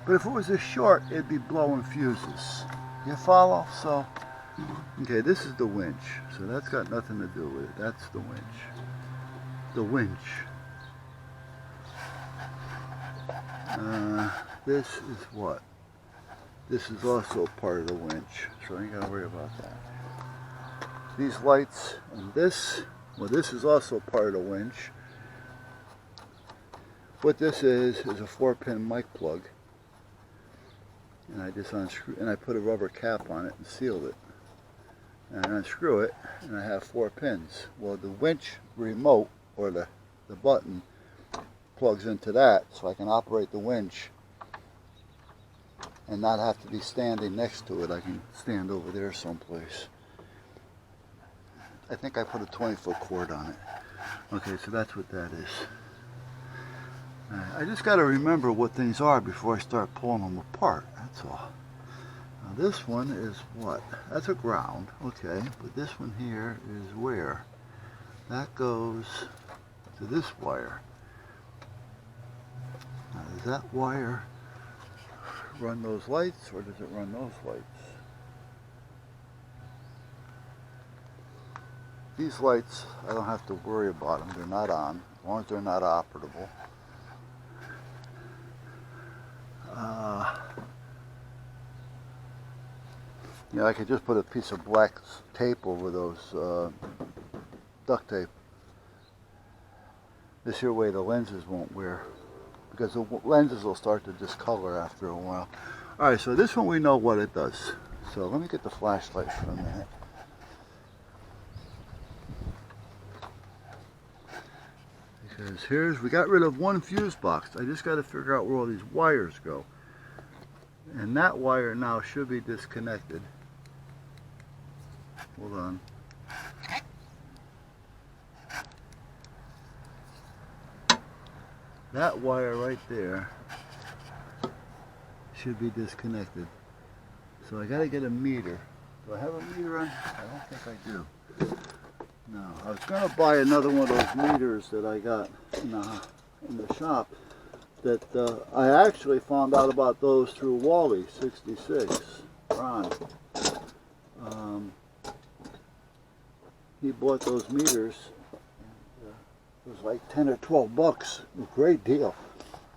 But if it was a short, it'd be blowing fuses. You follow? So, okay, this is the winch. So that's got nothing to do with it. That's the winch. The winch. This is what? This is also part of the winch. So I ain't got to worry about that. These lights and this, well, this is also part of the winch. What this is a 4-pin mic plug. And I just unscrew, and I put a rubber cap on it and sealed it. And I unscrew it, and I have 4 pins. Well, the winch remote, or the button, plugs into that, so I can operate the winch and not have to be standing next to it. I can stand over there someplace. I think I put a 20-foot cord on it. Okay, so that's what that is. I just got to remember what things are before I start pulling them apart, that's all. Now this one is what? That's a ground, okay, but this one here is where? That goes to this wire. Now does that wire run those lights, or does it run those lights? These lights, I don't have to worry about them, they're not on, as long as they're not operable. You know, I could just put a piece of black tape over those duct tape. This here way the lenses won't wear, because the lenses will start to discolor after a while. Alright, so this one we know what it does. So let me get the flashlight for a minute. Because here's, we got rid of one fuse box. I just got to figure out where all these wires go. And that wire now should be disconnected. Hold on. That wire right there should be disconnected. So I got to get a meter. Do I have a meter on? I don't think I do. No, I was going to buy another one of those meters that I got in the shop. That I actually found out about those through Wally 66. Ron. He bought those meters. And, it was like 10 or 12 bucks. A great deal.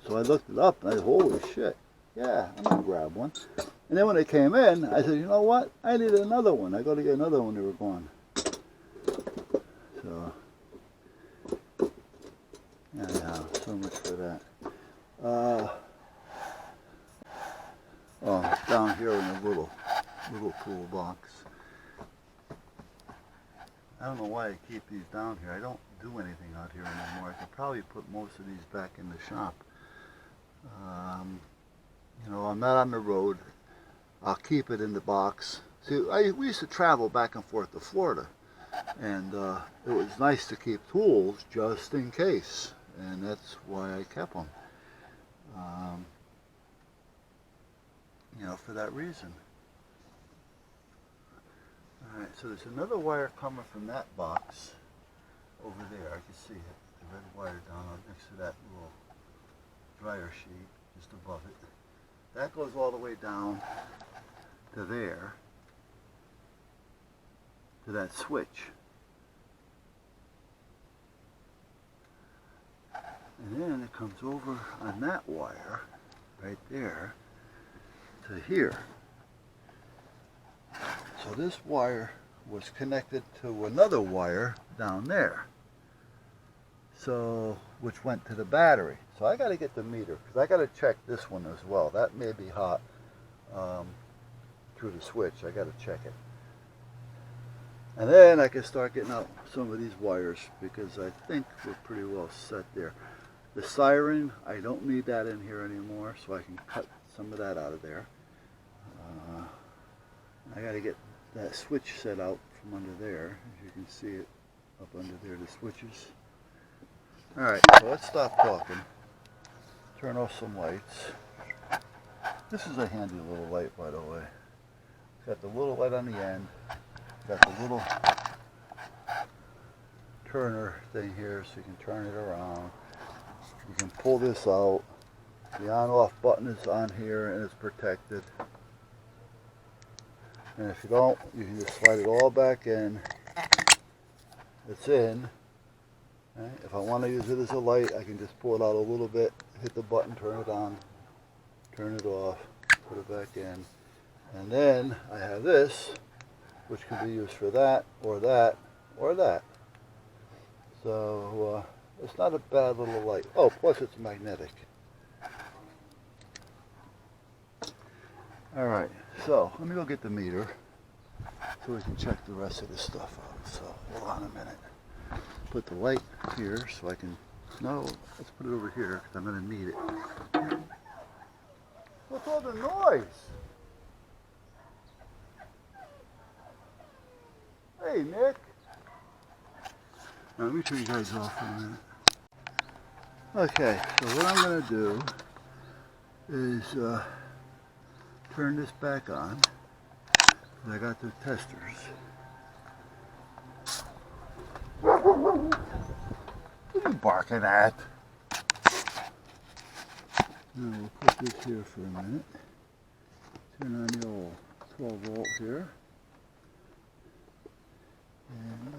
So I looked it up and I said, holy shit. Yeah, I'm going to grab one. And then when they came in, I said, you know what? I need another one. I got to get another one. They were gone. So, anyhow, so much for that. Oh, down here in a little toolbox. I don't know why I keep these down here. I don't do anything out here anymore. I could probably put most of these back in the shop. You know, I'm not on the road. I'll keep it in the box. See, we used to travel back and forth to Florida. And it was nice to keep tools just in case. And that's why I kept them. You know, for that reason. Alright, so there's another wire coming from that box over there. I can see it. The red wire down next to that little dryer sheet, just above it. That goes all the way down to there, to that switch. And then it comes over on that wire, right there, to here. So this wire was connected to another wire down there. So, which went to the battery. So I got to get the meter, because I got to check this one as well. That may be hot through the switch. I got to check it. And then I can start getting out some of these wires, because I think we're pretty well set there. The siren, I don't need that in here anymore, so I can cut some of that out of there. I got to get that switch set out from under there. As you can see it up under there, the switches. Alright, so let's stop talking. Turn off some lights. This is a handy little light, by the way. It's got the little light on the end. Got the little turner thing here so you can turn it around. You can pull this out The on-off button is on here and it's protected. And if you don't, you can just slide it all back in. It's in. Right? If I want to use it as a light, I can just pull it out a little bit, hit the button, turn it on, turn it off, put it back in. And then I have this, which can be used for that, or that, or that. So it's not a bad little light. Oh, plus it's magnetic. Alright, so let me go get the meter so we can check the rest of this stuff out. So hold on a minute. Put the light here so I can, no, let's put it over here because I'm going to need it. What's all the noise? Hey, Nick. Now, let me turn you guys off for a minute. Okay, so what I'm going to do is turn this back on. I got the testers. What are you barking at? Now we'll put this here for a minute. Turn on the old 12 volt here. And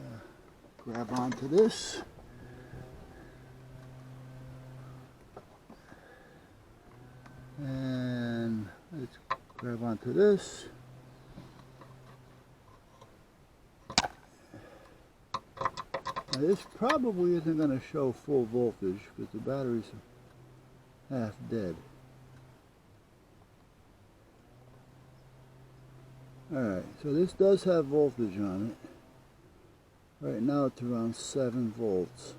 grab onto this. And let's grab onto this. Now this probably isn't going to show full voltage because the battery's half dead. Alright, so this does have voltage on it. Right now it's around 7 volts.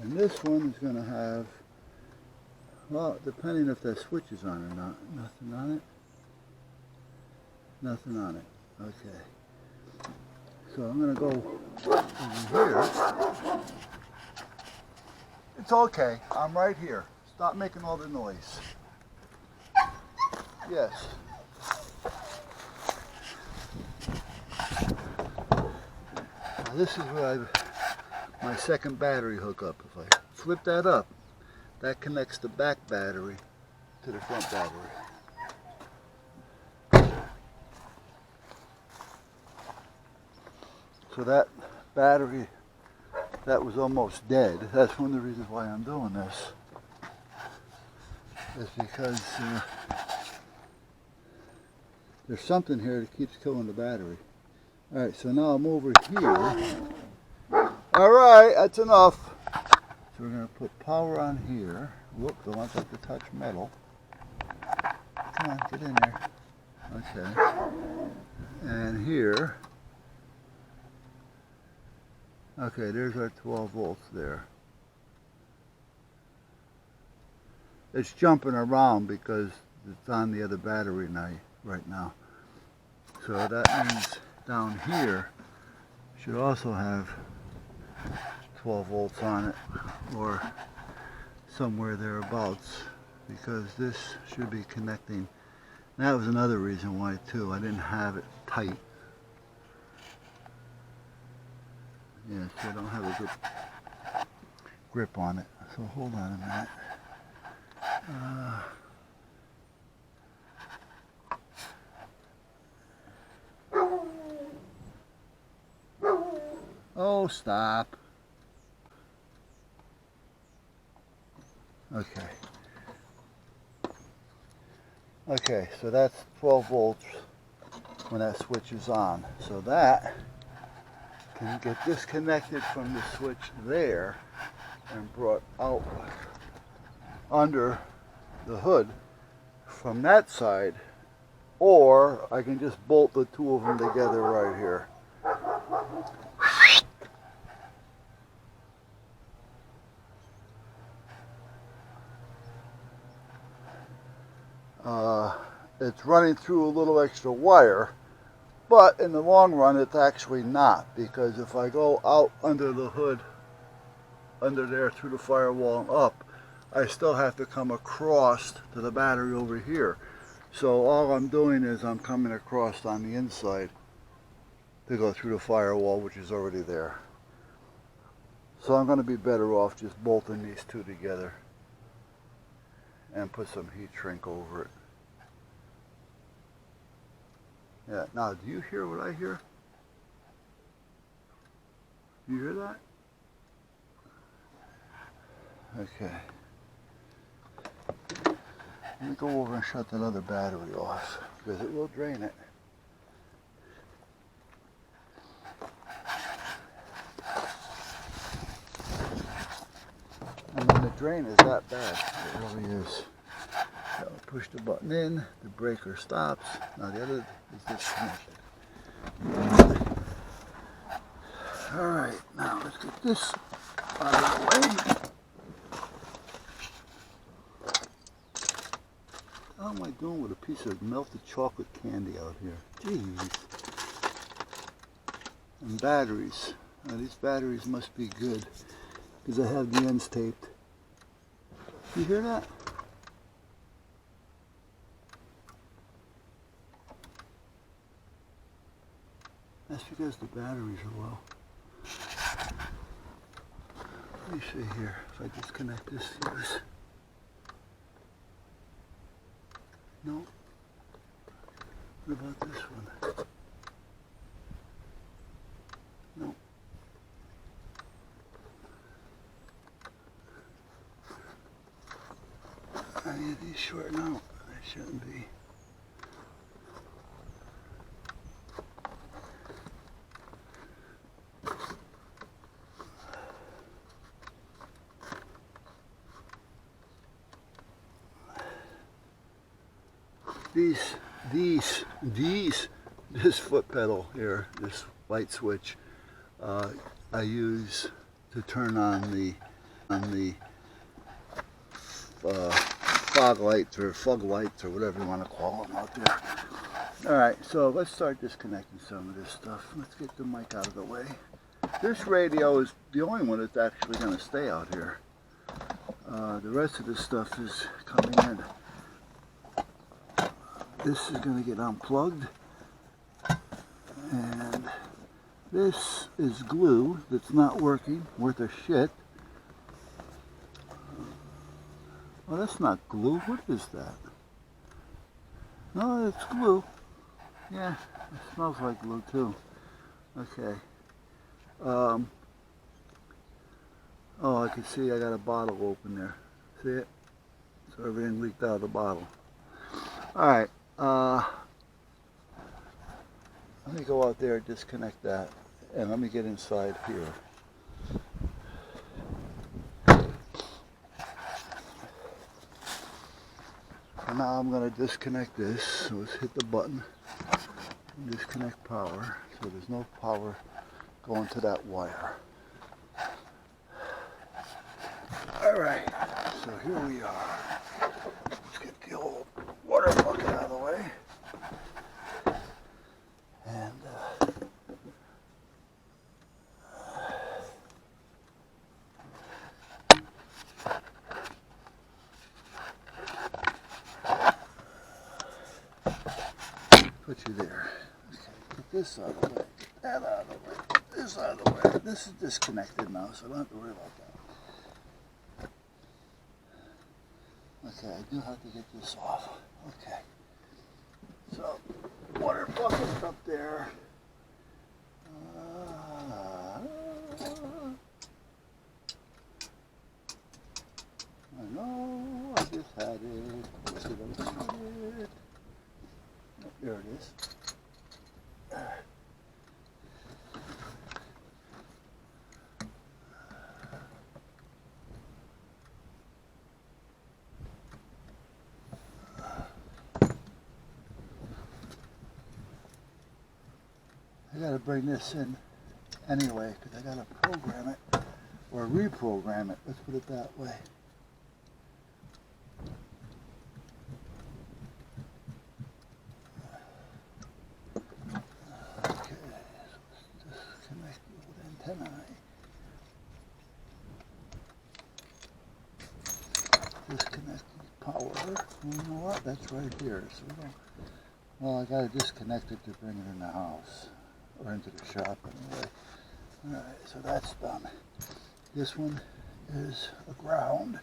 And this one is going to have, well, depending if that switch is on or not. Nothing on it? Nothing on it. Okay. So I'm going to go over here. It's okay. I'm right here. Stop making all the noise. Yes. Now this is where my second battery hookup. If I flip that up, that connects the back battery to the front battery. So that battery that was almost dead, that's one of the reasons why I'm doing this, is because there's something here that keeps killing the battery. Alright, so now I'm over here. Alright, that's enough. So we're going to put power on here. Whoop, don't want that to touch metal. Come on, get in there. Okay. And here. Okay, there's our 12 volts there. It's jumping around because it's on the other battery right now. So that means down here should also have 12 volts on it, or somewhere thereabouts, because this should be connecting. And that was another reason why too. I didn't have it tight. Yeah, so I don't have a good grip on it. So hold on a minute. Oh, stop. Okay. Okay, so that's 12 volts when that switch is on. So that can get disconnected from the switch there and brought out under the hood from that side, or I can just bolt the two of them together right here. It's running through a little extra wire, but in the long run it's actually not, because if I go out under the hood, under there through the firewall and up, I still have to come across to the battery over here. So all I'm doing is I'm coming across on the inside to go through the firewall, which is already there. So I'm going to be better off just bolting these two together and put some heat shrink over it. Yeah, now do you hear what I hear? You hear that? Okay. Let me go over and shut that other battery off because it will drain it. And when the drain is that bad, it really is. So push the button in, the breaker stops. Now the other is disconnected. Alright, now let's get this out of the way. What am I doing with a piece of melted chocolate candy out here? Jeez. And batteries. Now these batteries must be good because I have the ends taped. You hear that? That's because the batteries are low. Let me see here if I disconnect this fuse. No. What about this one? No. Any of these shorting out? They shouldn't be. This foot pedal here, this light switch, I use to turn on the fog lights or fog lights or whatever you want to call them out there. All right, so let's start disconnecting some of this stuff. Let's get the mic out of the way. This radio is the only one that's actually going to stay out here. The rest of the stuff is coming in. This is going to get unplugged, and this is glue that's not working, worth a shit. Well, that's not glue. What is that? No, it's glue. Yeah, it smells like glue too. Okay. Oh, I can see I got a bottle open there. See it? So everything leaked out of the bottle. All right. Let me go out there and disconnect that, and let me get inside here. And now I'm going to disconnect this. So let's hit the button and disconnect power. So there's no power going to that wire. All right. So here we are. Let's get the old water bucket out of the way. And put you there. Okay, get this out of the way, get that out of the way, get this out of the way. This is disconnected now, so I don't have to worry about that. Okay, I do have to get this off. Okay. So, water bucket's up there. I know, I just had it. There it is. I gotta bring this in anyway, because I gotta program it, or reprogram it, let's put it that way. Okay, so let's disconnect the old antennae. Disconnect the power. You know what? That's right here. So we don't. Well, I gotta disconnect it to bring it in the house. Or into the shop anyway. Alright, so that's done. This one is a ground.